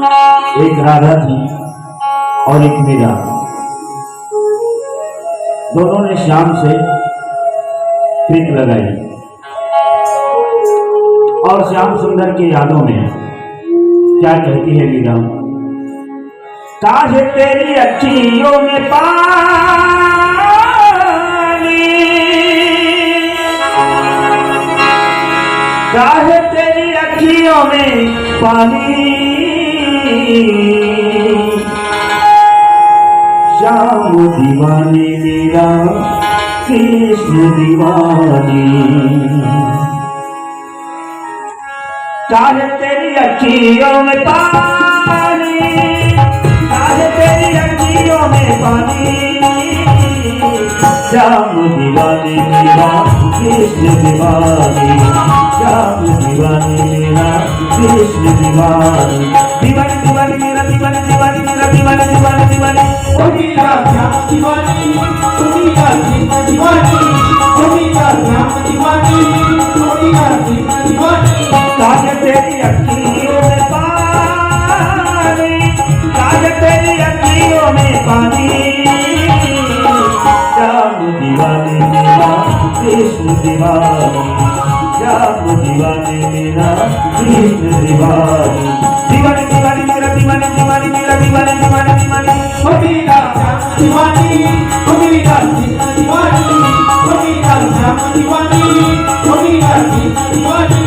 एक राधा थी और एक मीरा। दोनों ने श्याम से प्रीत लगाई और श्याम सुंदर की यादों में क्या कहती है मीरा, काहे तेरी अखियों में पानी, काहे तेरी अखियों में पानी, श्याम दीवानी मीरा कृष्ण दीवानी, काहे तेरी अखियों में पानी, काहे तेरी अखियों में पानी, श्याम दीवानी मीरा कृष्ण दीवानी, श्याम दीवानी मीरा कृष्ण दीवानी, दीवानी दीवानी मेरा दीवानी दीवानी मेरा दीवानी दीवानी दीवानी, ओ मीरा श्याम दीवानी, ओ मीरा कृष्ण दीवानी, ओ मीरा श्याम दीवानी, ओ मीरा कृष्ण दीवानी, काहे तेरी अखियों में पानी, काहे तेरी अखियों में पानी, श्याम दीवानी मेरा कृष्ण दीवानी, श्याम दीवानी मेरा कृष्ण दीवानी, दीवानी दीवानी मेरा दीवानी दीवानी मेरा दीवानी दीवानी दीवानी, ओ मीरा श्याम दीवानी, ओ मीरा कृष्ण दीवानी, ओ मीरा श्याम दीवानी, ओ मीरा कृष्ण दीवानी।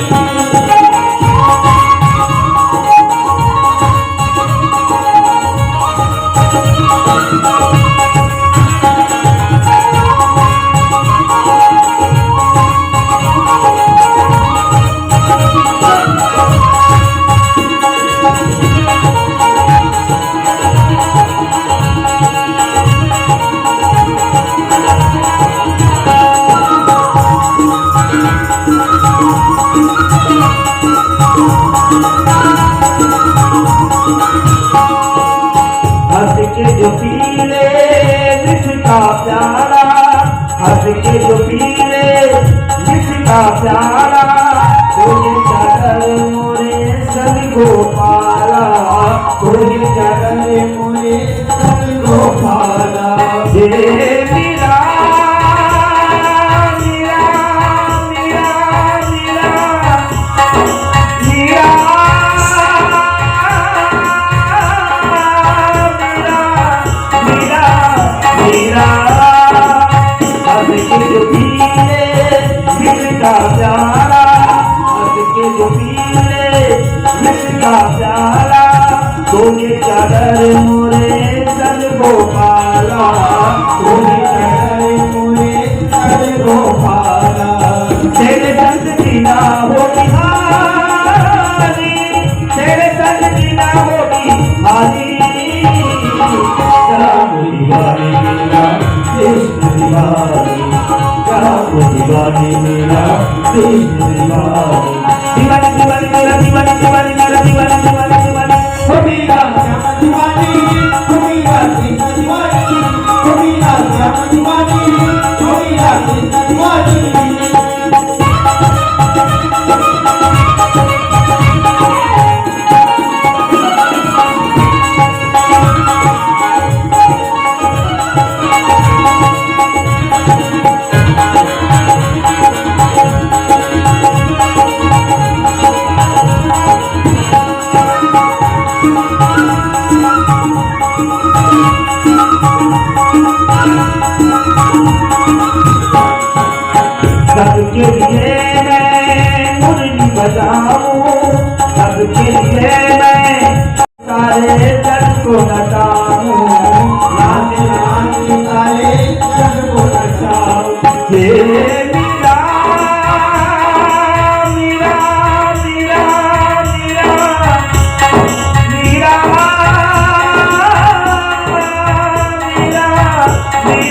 जो पीले जिसका प्यारा, हंस के जो पीले जिसका प्यारा, कोई चढ़ल मोरे सन गोपाला, कोई चढ़ल मोरे सन गोपाला, हे मीरा मीरा मीरा मीरा मीरा, जो पीले जिसका प्यारा, हंस के जो पीले जिसका प्यारा, तोगे चादर मोरे सन गोपाला, तोगे चादर मोरे सन गोपाला, तेरे संग जीना होगी हारी, तेरे संग जीना होगी हारी, श्याम दीवानी मेरा कृष्ण दीवानी, श्याम दीवानी मेरा कृष्ण दीवानी, दीवानी दीवानी मेरा दीवानी दीवानी मेरा दीवानी दीवानी दीवानी, ओ मीरा श्याम दीवानी, ओ मीरा कृष्ण दीवानी, ओ मीरा श्याम दीवानी, ओ मीरा कृष्ण दीवानी। सबके लिए मैं मुरली बजाऊं, सबके लिए मैं सारे जग को नचाऊं।